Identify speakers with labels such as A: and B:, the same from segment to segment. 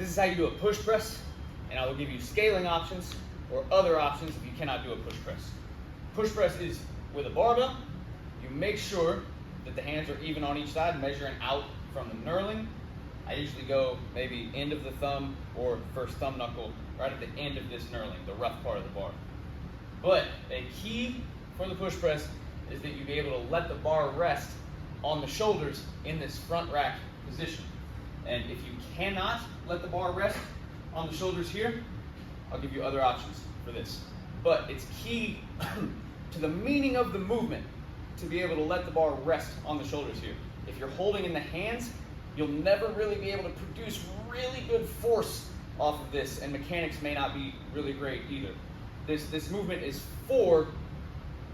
A: This is how you do a push press, and I will give you scaling options or other options if you cannot do a push press. Push press is with a barbell. You make sure that the hands are even on each side, measuring out from the knurling. I usually go maybe end of the thumb or first thumb knuckle right at the end of this knurling, the rough part of the bar. But a key for the push press is that you be able to let the bar rest on the shoulders in this front rack position. And if you cannot let the bar rest on the shoulders here, I'll give you other options for this. But it's key to the meaning of the movement to be able to let the bar rest on the shoulders here. If you're holding in the hands, you'll never really be able to produce really good force off of this, and mechanics may not be really great either. This movement is for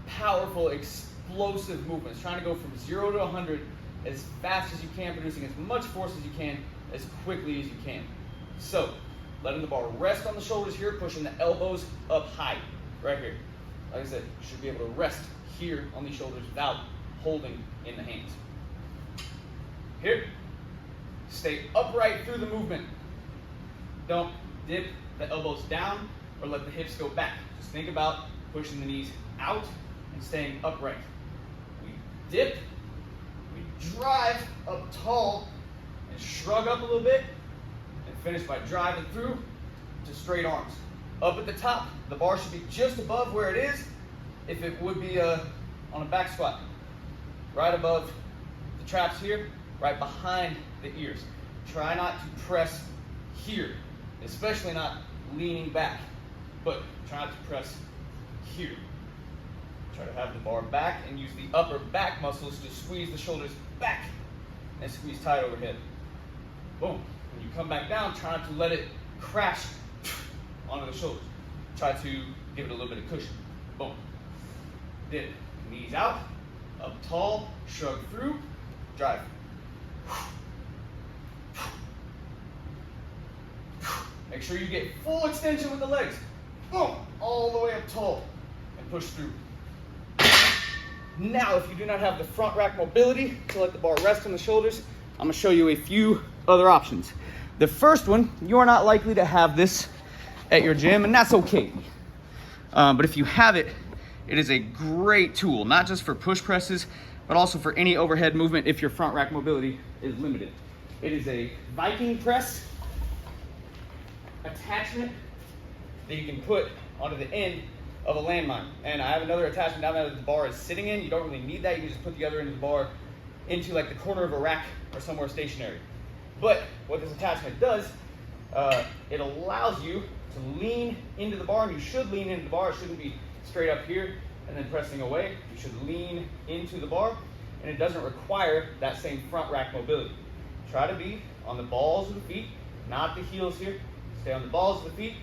A: powerful, explosive movements, trying to go from 0 to 100 as fast as you can, producing as much force as you can, as quickly as you can. So, letting the bar rest on the shoulders here, pushing the elbows up high, right here. Like I said, you should be able to rest here on these shoulders without holding in the hands. Here, stay upright through the movement. Don't dip the elbows down or let the hips go back. Just think about pushing the knees out and staying upright. We dip, we drive up tall and shrug up a little bit, and finish by driving through to straight arms. Up at the top, the bar should be just above where it is if it would be on a back squat. Right above the traps here, right behind the ears. Try not to press here, especially not leaning back, but try not to press here. Try to have the bar back and use the upper back muscles to squeeze the shoulders back and squeeze tight overhead. Boom. When you come back down, try not to let it crash onto the shoulders. Try to give it a little bit of cushion. Boom. Dip. Knees out, up tall, shrug through, drive. Make sure you get full extension with the legs. Boom. All the way up tall and push through. Now, if you do not have the front rack mobility to let the bar rest on the shoulders, I'm going to show you a few other options. The first one, you are not likely to have this at your gym, and that's okay. But if you have it, it is a great tool, not just for push presses, but also for any overhead movement if your front rack mobility is limited. It is a Viking press attachment that you can put onto the end of a landmine. And I have another attachment down there that the bar is sitting in. You don't really need that. You can just put the other end of the bar into like the corner of a rack or somewhere stationary. But what this attachment does, it allows you to lean into the bar, and you should lean into the bar. It shouldn't be straight up here and then pressing away. You should lean into the bar, and it doesn't require that same front rack mobility. Try to be on the balls of the feet, not the heels here. Stay on the balls of the feet.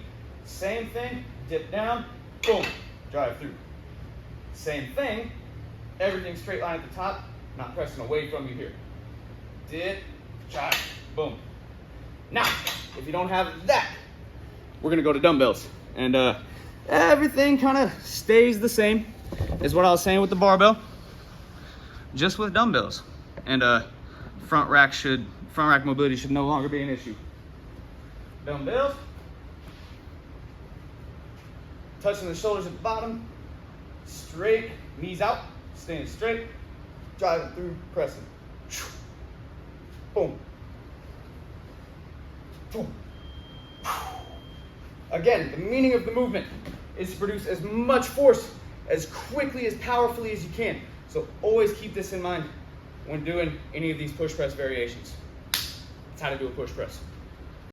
A: Same thing, dip down, boom, drive through. Same thing, everything straight line at the top, not pressing away from you here. Dip, drive, boom. Now, if you don't have that, we're gonna go to dumbbells. And everything kind of stays the same as what I was saying with the barbell, just with dumbbells. And front rack mobility should no longer be an issue. Dumbbells, touching the shoulders at the bottom, straight, knees out, staying straight, driving through, pressing. Boom. Boom. Again, the meaning of the movement is to produce as much force as quickly, as powerfully as you can. So always keep this in mind when doing any of these push press variations. That's how to do a push press.